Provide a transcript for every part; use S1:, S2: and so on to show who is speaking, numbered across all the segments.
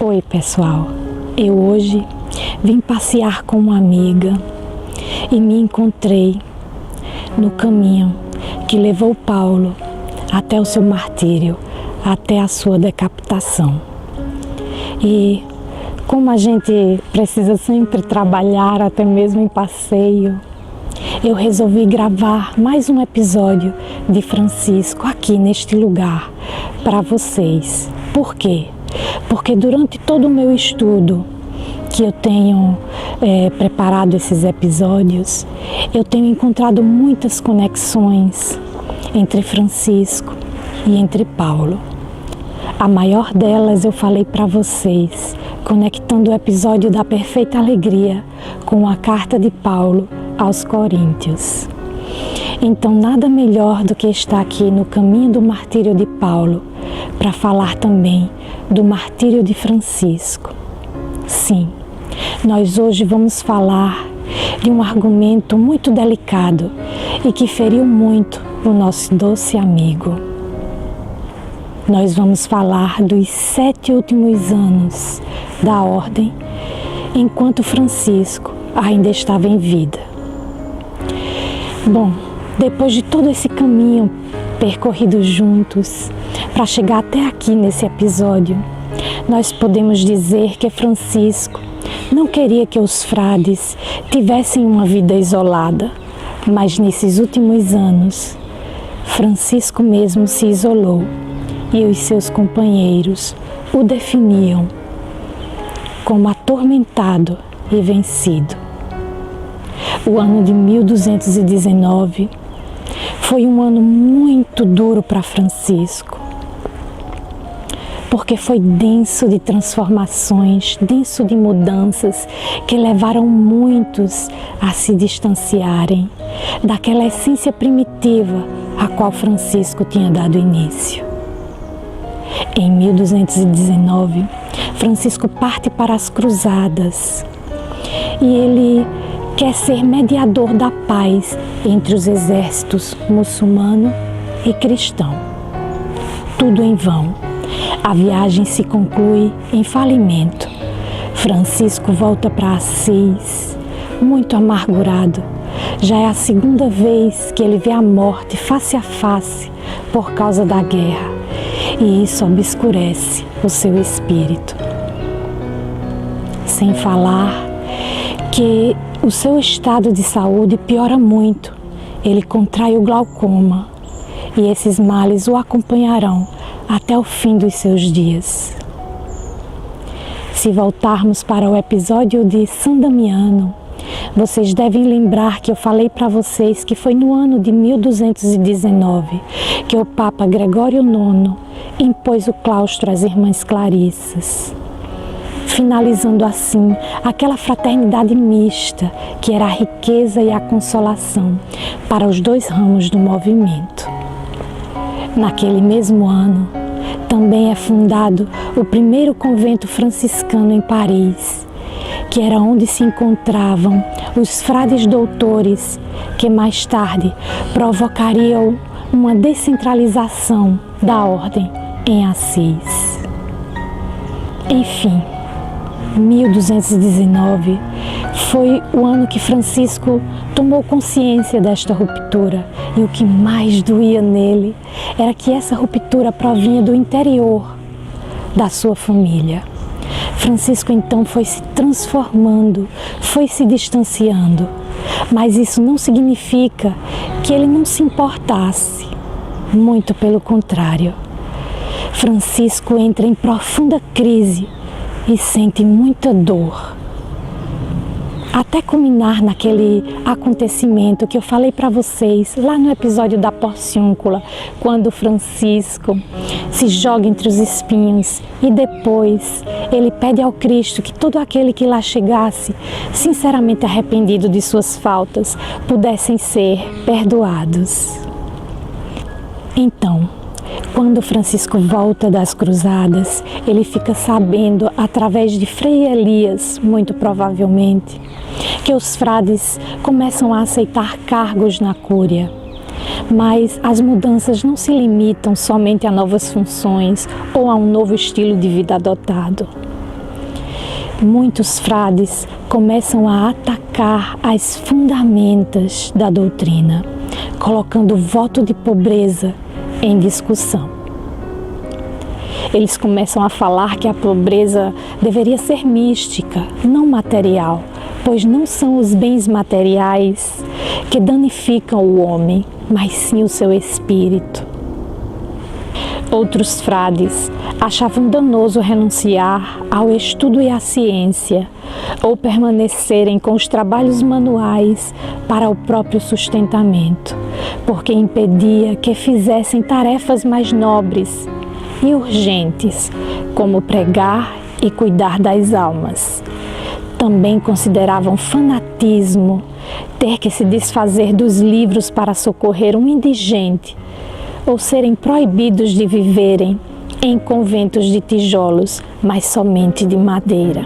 S1: Oi pessoal, eu hoje vim passear com uma amiga e me encontrei no caminho que levou Paulo até o seu martírio, até a sua decapitação. E como a gente precisa sempre trabalhar, até mesmo em passeio, eu resolvi gravar mais um episódio de Francisco aqui neste lugar para vocês. Por quê? Porque durante todo o meu estudo que eu tenho preparado esses episódios, eu tenho encontrado muitas conexões entre Francisco e entre Paulo. A maior delas eu falei para vocês, conectando o episódio da perfeita alegria com a carta de Paulo aos Coríntios. Então, nada melhor do que estar aqui no caminho do martírio de Paulo para falar também do martírio de Francisco. Sim, nós hoje vamos falar de um argumento muito delicado e que feriu muito o nosso doce amigo. Nós vamos falar dos 7 últimos anos da ordem enquanto Francisco ainda estava em vida. Bom, depois de todo esse caminho percorrido juntos para chegar até aqui nesse episódio, nós podemos dizer que Francisco não queria que os frades tivessem uma vida isolada, mas nesses últimos anos, Francisco mesmo se isolou e os seus companheiros o definiam como atormentado e vencido. O ano de 1219 foi um ano muito duro para Francisco, porque foi denso de transformações, denso de mudanças que levaram muitos a se distanciarem daquela essência primitiva a qual Francisco tinha dado início. Em 1219, Francisco parte para as cruzadas e ele quer ser mediador da paz entre os exércitos muçulmano e cristão. Tudo em vão. A viagem se conclui em falimento. Francisco volta para Assis, muito amargurado. Já é a segunda vez que ele vê a morte face a face por causa da guerra, e isso obscurece o seu espírito. Sem falar que o seu estado de saúde piora muito. Ele contrai o glaucoma e esses males o acompanharão até o fim dos seus dias. Se voltarmos para o episódio de São Damiano, vocês devem lembrar que eu falei para vocês que foi no ano de 1219 que o Papa Gregório IX impôs o claustro às Irmãs Clarissas, finalizando assim aquela fraternidade mista que era a riqueza e a consolação para os dois ramos do movimento. Naquele mesmo ano, também é fundado o primeiro convento franciscano em Paris, que era onde se encontravam os frades doutores que mais tarde provocariam uma descentralização da ordem em Assis. Enfim, 1219 foi o ano que Francisco tomou consciência desta ruptura, e o que mais doía nele era que essa ruptura provinha do interior da sua família. Francisco então foi se transformando, foi se distanciando, mas isso não significa que ele não se importasse, muito pelo contrário. Francisco entra em profunda crise e sente muita dor, até culminar naquele acontecimento que eu falei para vocês lá no episódio da Porciúncula, quando Francisco se joga entre os espinhos e depois ele pede ao Cristo que todo aquele que lá chegasse, sinceramente arrependido de suas faltas, pudessem ser perdoados. Então, quando Francisco volta das cruzadas, ele fica sabendo, através de Frei Elias, muito provavelmente, que os frades começam a aceitar cargos na cúria. Mas as mudanças não se limitam somente a novas funções ou a um novo estilo de vida adotado. muitos frades começam a atacar as fundamentas da doutrina, colocando o voto de pobreza em discussão. Eles começam a falar que a pobreza deveria ser mística, não material, pois não são os bens materiais que danificam o homem, mas sim o seu espírito. Outros frades achavam danoso renunciar ao estudo e à ciência, ou permanecerem com os trabalhos manuais para o próprio sustentamento, porque impedia que fizessem tarefas mais nobres e urgentes, como pregar e cuidar das almas. Também consideravam fanatismo ter que se desfazer dos livros para socorrer um indigente, ou serem proibidos de viverem em conventos de tijolos, mas somente de madeira.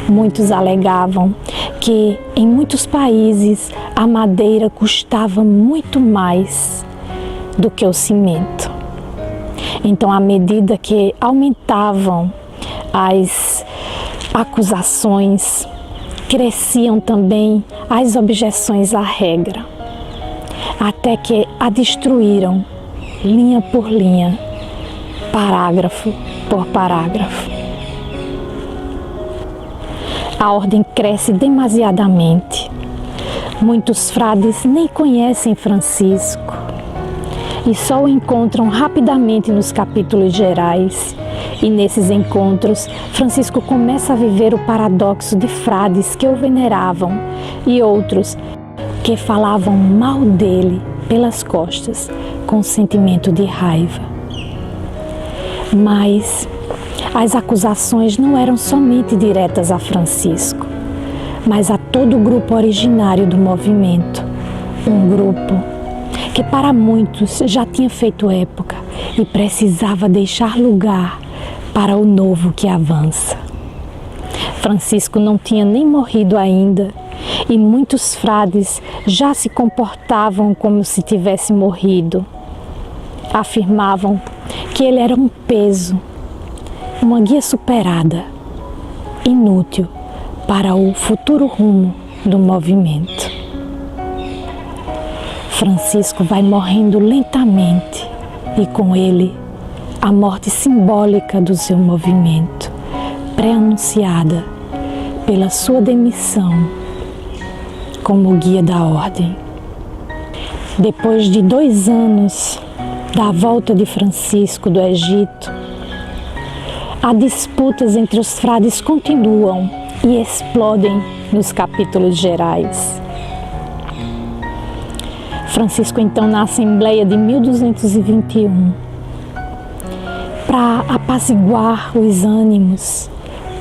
S1: Muitos alegavam que em muitos países a madeira custava muito mais do que o cimento. Então, à medida que aumentavam as acusações, cresciam também as objeções à regra, até que a destruíram linha por linha, parágrafo por parágrafo. A ordem cresce demasiadamente. Muitos frades nem conhecem Francisco e só o encontram rapidamente nos capítulos gerais. E nesses encontros, Francisco começa a viver o paradoxo de frades que o veneravam e outros que falavam mal dele pelas costas, com sentimento de raiva. Mas as acusações não eram somente diretas a Francisco, mas a todo o grupo originário do movimento. Um grupo que para muitos já tinha feito época e precisava deixar lugar para o novo que avança. Francisco não tinha nem morrido ainda e muitos frades já se comportavam como se tivesse morrido. Afirmavam que ele era um peso, uma guia superada, inútil para o futuro rumo do movimento. Francisco vai morrendo lentamente e com ele a morte simbólica do seu movimento, pré-anunciada pela sua demissão como guia da ordem. Depois de 2 anos da volta de Francisco do Egito, as disputas entre os frades continuam e explodem nos capítulos gerais. Francisco, então, na Assembleia de 1221, para apaziguar os ânimos,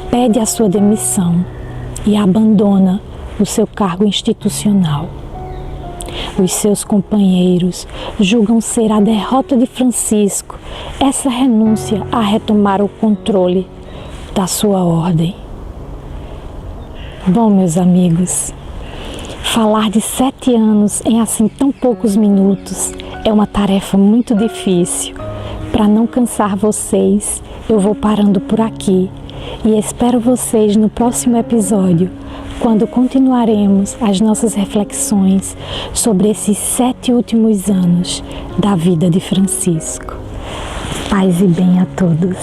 S1: pede a sua demissão e abandona o seu cargo institucional. Os seus companheiros julgam ser a derrota de Francisco essa renúncia a retomar o controle da sua ordem. Bom, meus amigos, falar de 7 anos em assim tão poucos minutos é uma tarefa muito difícil. Para não cansar vocês, eu vou parando por aqui e espero vocês no próximo episódio, quando continuaremos as nossas reflexões sobre esses 7 últimos anos da vida de Francisco. Paz e bem a todos.